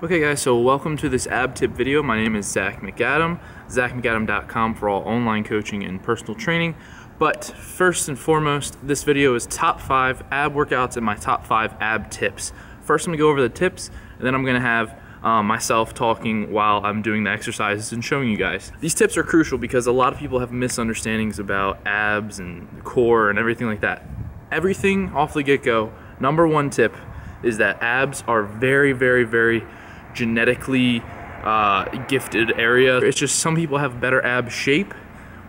Okay guys, so welcome to this ab tip video. My name is Zach McAdam, ZachMcAdam.com for all online coaching and personal training. But first and foremost, this video is top 5 ab workouts and my top 5 ab tips. First I'm gonna go over the tips, and then I'm gonna have myself talking while I'm doing the exercises and showing you guys. These tips are crucial because a lot of people have misunderstandings about abs and the core and everything like that. Everything off the get-go, number one tip is that abs are very genetically gifted area. It's just some people have better ab shape,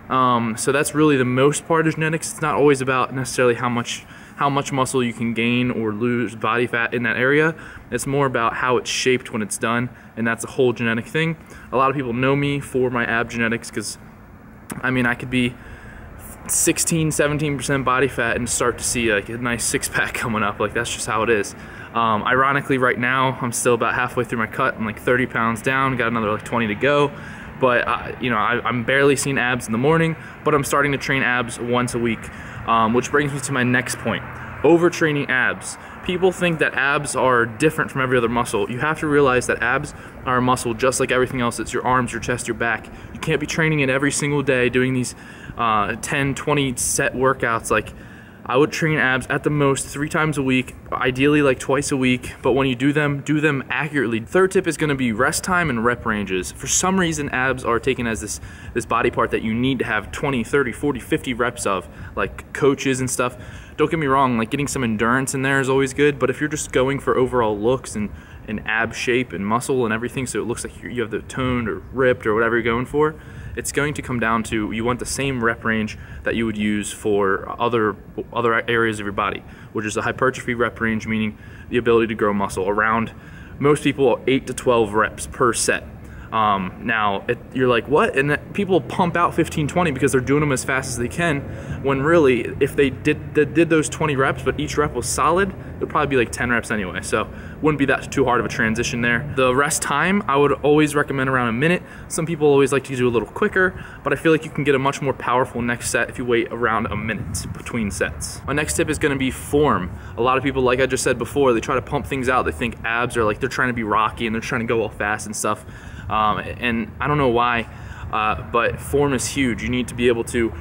so that's really the most part of genetics. It's not always about necessarily how much muscle you can gain or lose body fat in that area. It's more about how it's shaped when it's done, and that's a whole genetic thing. A lot of people know me for my ab genetics because I mean I could be 16-17% body fat and start to see like a nice six-pack coming up. Like, that's just how it is. Ironically, right now I'm still about halfway through my cut. I'm like 30 pounds down, got another like 20 to go. But I'm barely seeing abs in the morning, but I'm starting to train abs once a week, which brings me to my next point: overtraining abs. People think that abs are different from every other muscle. You have to realize that abs are a muscle just like everything else. It's your arms, your chest, your back. You can't be training it every single day, doing these 10, 20 set workouts. Like, I would train abs at the most 3 times a week, ideally like twice a week, but when you do them accurately. Third tip is gonna be rest time and rep ranges. For some reason, abs are taken as this body part that you need to have 20, 30, 40, 50 reps of, like coaches and stuff. Don't get me wrong, like getting some endurance in there is always good, but if you're just going for overall looks and ab shape and muscle and everything, so it looks like you have the toned or ripped or whatever you're going for, it's going to come down to, you want the same rep range that you would use for other areas of your body, which is a hypertrophy rep range, meaning the ability to grow muscle around, most people, 8 to 12 reps per set. Now you're like, what? And people pump out 15, 20 because they're doing them as fast as they can, when really if they did those 20 reps but each rep was solid, it'd probably be like 10 reps anyway, so wouldn't be that too hard of a transition there. The rest time, I would always recommend around a minute. Some people always like to do a little quicker, but I feel like you can get a much more powerful next set if you wait around a minute between sets. My next tip is going to be form. A lot of people, like I just said before, they try to pump things out. They think abs are like, they're trying to be Rocky and they're trying to go all fast and stuff. And I don't know why, but form is huge. You need to be able to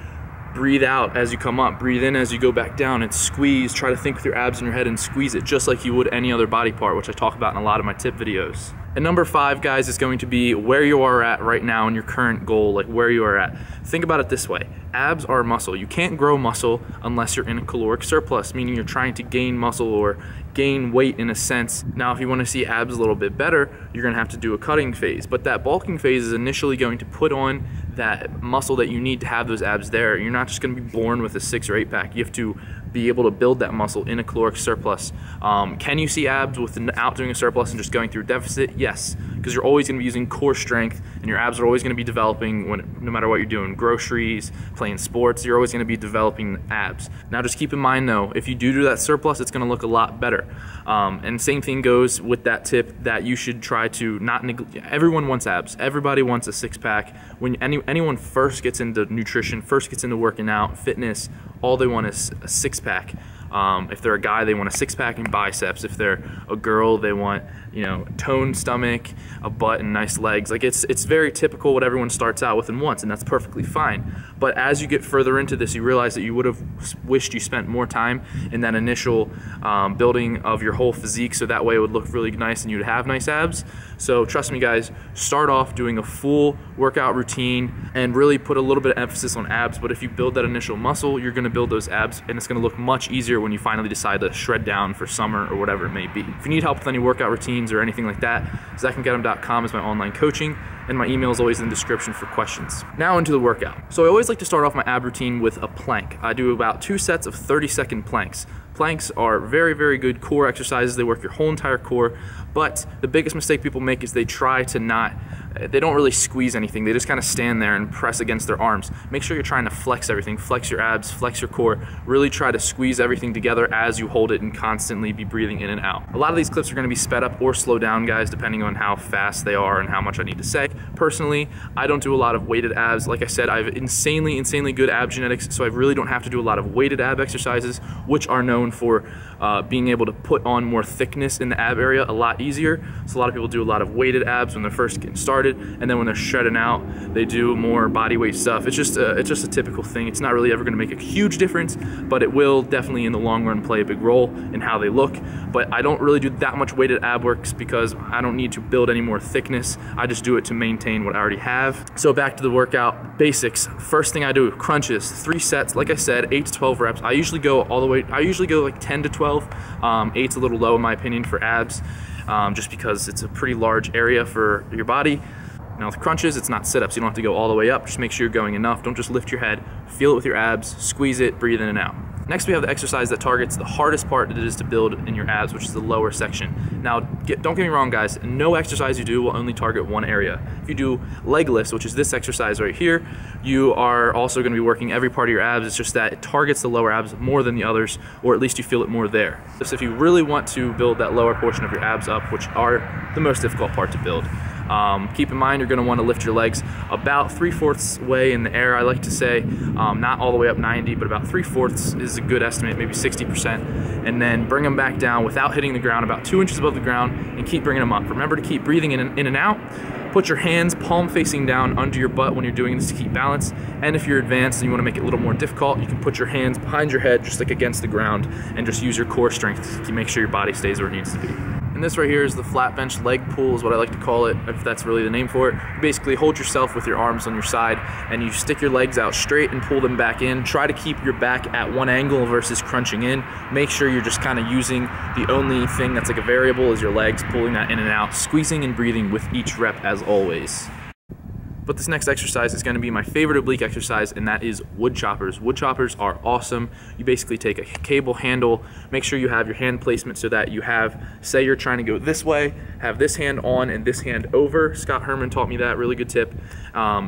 breathe out as you come up, breathe in as you go back down, and squeeze. Try to think with your abs in your head and squeeze it just like you would any other body part, which I talk about in a lot of my tip videos. And number 5, guys, is going to be where you are at right now in your current goal, like where you are at. Think about it this way: abs are muscle. You can't grow muscle unless you're in a caloric surplus, meaning you're trying to gain muscle or gain weight in a sense. Now, if you want to see abs a little bit better, you're going to have to do a cutting phase, but that bulking phase is initially going to put on that muscle that you need to have those abs there. You're not just going to be born with a 6 or 8 pack. You have to be able to build that muscle in a caloric surplus. Can you see abs without doing a surplus and just going through deficit? Yes, because you're always going to be using core strength, and your abs are always going to be developing no matter what you're doing. Groceries, playing sports, you're always going to be developing abs. Now, just keep in mind though, if you do that surplus, it's going to look a lot better. And same thing goes with that tip, that you should try to not neglect. Everyone wants abs. Everybody wants a 6-pack. When anyone first gets into nutrition, first gets into working out, fitness, all they want is a 6-pack. If they're a guy, they want a 6-pack and biceps. If they're a girl, they want, toned stomach, a butt, and nice legs. Like, it's very typical what everyone starts out with and wants, and that's perfectly fine. But as you get further into this, you realize that you would have wished you spent more time in that initial building of your whole physique, so that way it would look really nice and you'd have nice abs. So trust me, guys, start off doing a full workout routine and really put a little bit of emphasis on abs. But if you build that initial muscle, you're going to build those abs, and it's going to look much easier when you finally decide to shred down for summer or whatever it may be. If you need help with any workout routines or anything like that, ZachMcAdam.com is my online coaching, and my email is always in the description for questions. Now into the workout. So I always like to start off my ab routine with a plank. I do about 2 sets of 30-second planks. Planks are very good core exercises. They work your whole entire core, but the biggest mistake people make is they try to not they don't really squeeze anything. They just kind of stand there and press against their arms. Make sure you're trying to flex everything, flex your abs, flex your core, really try to squeeze everything together as you hold it and constantly be breathing in and out. A lot of these clips are going to be sped up or slow down, guys, depending on how fast they are and how much I need to say. Personally, I don't do a lot of weighted abs. Like I said, I have insanely good ab genetics, so I really don't have to do a lot of weighted ab exercises, which are known for being able to put on more thickness in the ab area a lot easier. So a lot of people do a lot of weighted abs when they're first getting started, and then when they're shredding out, they do more body weight stuff. It's just a typical thing. It's not really ever going to make a huge difference, but it will definitely in the long run play a big role in how they look. But I don't really do that much weighted ab works because I don't need to build any more thickness. I just do it to maintain what I already have. So back to the workout basics. First thing I do, crunches, 3 sets. Like I said, 8 to 12 reps. I usually go all the way, I usually go like 10 to 12. 8's a little low in my opinion for abs, just because it's a pretty large area for your body. Now with crunches, it's not sit-ups. You don't have to go all the way up. Just make sure you're going enough. Don't just lift your head. Feel it with your abs, squeeze it, breathe in and out. Next, we have the exercise that targets the hardest part that it is to build in your abs, which is the lower section. Now, don't get me wrong, guys. No exercise you do will only target one area. If you do leg lifts, which is this exercise right here, you are also going to be working every part of your abs. It's just that it targets the lower abs more than the others, or at least you feel it more there. So if you really want to build that lower portion of your abs up, which are the most difficult part to build, keep in mind you're going to want to lift your legs about 3/4 way in the air. I like to say not all the way up 90, but about 3/4 is a good estimate, maybe 60%, and then bring them back down without hitting the ground, about 2 inches above the ground, and keep bringing them up. Remember to keep breathing in and out. Put your hands palm facing down under your butt when you're doing this to keep balance. And if you're advanced and you want to make it a little more difficult, you can put your hands behind your head, just like against the ground, and just use your core strength to make sure your body stays where it needs to be. And this right here is the flat bench leg pull, is what I like to call it, if that's really the name for it. You basically hold yourself with your arms on your side, and you stick your legs out straight and pull them back in. Try to keep your back at one angle versus crunching in. Make sure you're just kind of using the only thing that's like a variable is your legs, pulling that in and out, squeezing and breathing with each rep as always. But this next exercise is going to be my favorite oblique exercise, and that is wood choppers. Wood choppers are awesome. You basically take a cable handle, make sure you have your hand placement so that you have, say you're trying to go this way, have this hand on and this hand over. Scott Herman taught me that, really good tip.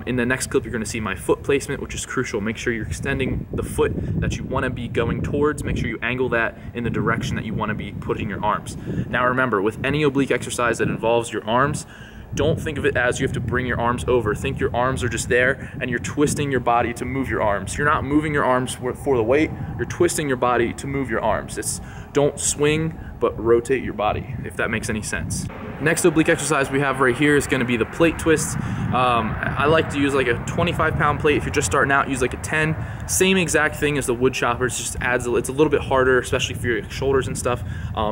In the next clip, you're going to see my foot placement, which is crucial. Make sure you're extending the foot that you want to be going towards. Make sure you angle that in the direction that you want to be putting your arms. Now remember, with any oblique exercise that involves your arms, don't think of it as you have to bring your arms over. Think your arms are just there and you're twisting your body to move your arms. You're not moving your arms for the weight, you're twisting your body to move your arms. It's don't swing, but rotate your body, if that makes any sense. Next oblique exercise we have right here is going to be the plate twists. I like to use like a 25-pound plate. If you're just starting out, use like a 10. Same exact thing as the wood choppers, just adds, it's a little bit harder, especially for your shoulders and stuff.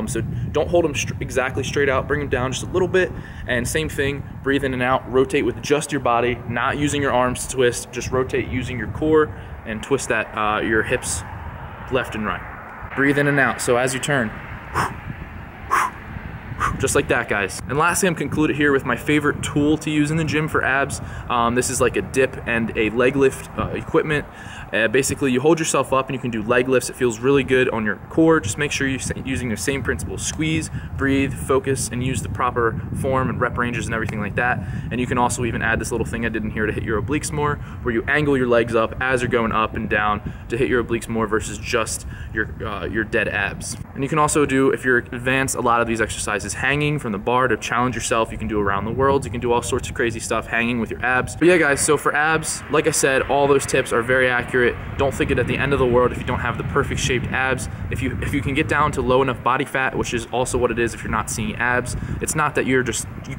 So don't hold them exactly straight out, bring them down just a little bit, and same thing, breathe in and out, rotate with just your body, not using your arms to twist, just rotate using your core and twist that your hips left and right. Breathe in and out, so as you turn, just like that, guys. And lastly, I'm concluded here with my favorite tool to use in the gym for abs. This is like a dip and a leg lift equipment. Basically, you hold yourself up and you can do leg lifts. It feels really good on your core. Just make sure you're using the same principles. Squeeze, breathe, focus, and use the proper form and rep ranges and everything like that. And you can also even add this little thing I did in here to hit your obliques more, where you angle your legs up as you're going up and down to hit your obliques more versus just your dead abs. And you can also do, if you're advanced, a lot of these exercises hanging from the bar to challenge yourself. You can do around the world. You can do all sorts of crazy stuff hanging with your abs. But yeah, guys, so for abs, like I said, all those tips are very accurate. Don't think it at the end of the world if you don't have the perfect shaped abs. If you can get down to low enough body fat, which is also what it is if you're not seeing abs, it's not that you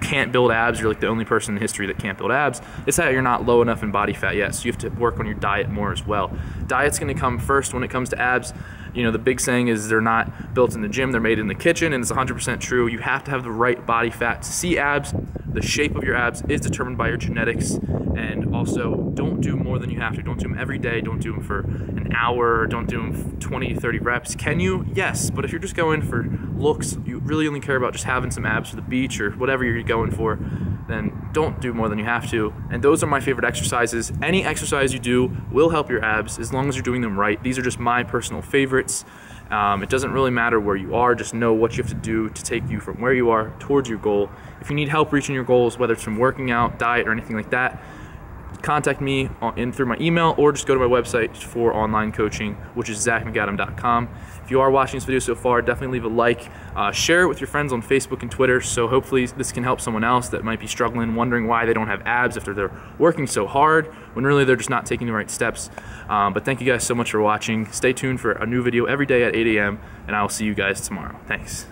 can't build abs, you're like the only person in history that can't build abs. It's that you're not low enough in body fat yet, so you have to work on your diet more as well. Diet's gonna come first when it comes to abs. You know, the big saying is they're not built in the gym, they're made in the kitchen, and it's 100% true. You have to have the right body fat to see abs. The shape of your abs is determined by your genetics, and also don't do more than you have to. Don't do them every day, don't do them for an hour, don't do them 20, 30 reps. Can you? Yes, but if you're just going for looks, you really only care about just having some abs for the beach or whatever you're going for, then don't do more than you have to. And those are my favorite exercises. Any exercise you do will help your abs as long as you're doing them right. These are just my personal favorites. It doesn't really matter where you are, just know what you have to do to take you from where you are towards your goal. If you need help reaching your goals, whether it's from working out, diet, or anything like that, contact me through my email, or just go to my website for online coaching, which is zachmcadam.com. If you are watching this video so far, definitely leave a like, share it with your friends on Facebook and Twitter, so hopefully this can help someone else that might be struggling, wondering why they don't have abs after they're working so hard, when really they're just not taking the right steps. But thank you guys so much for watching. Stay tuned for a new video every day at 8 a.m., and I will see you guys tomorrow. Thanks.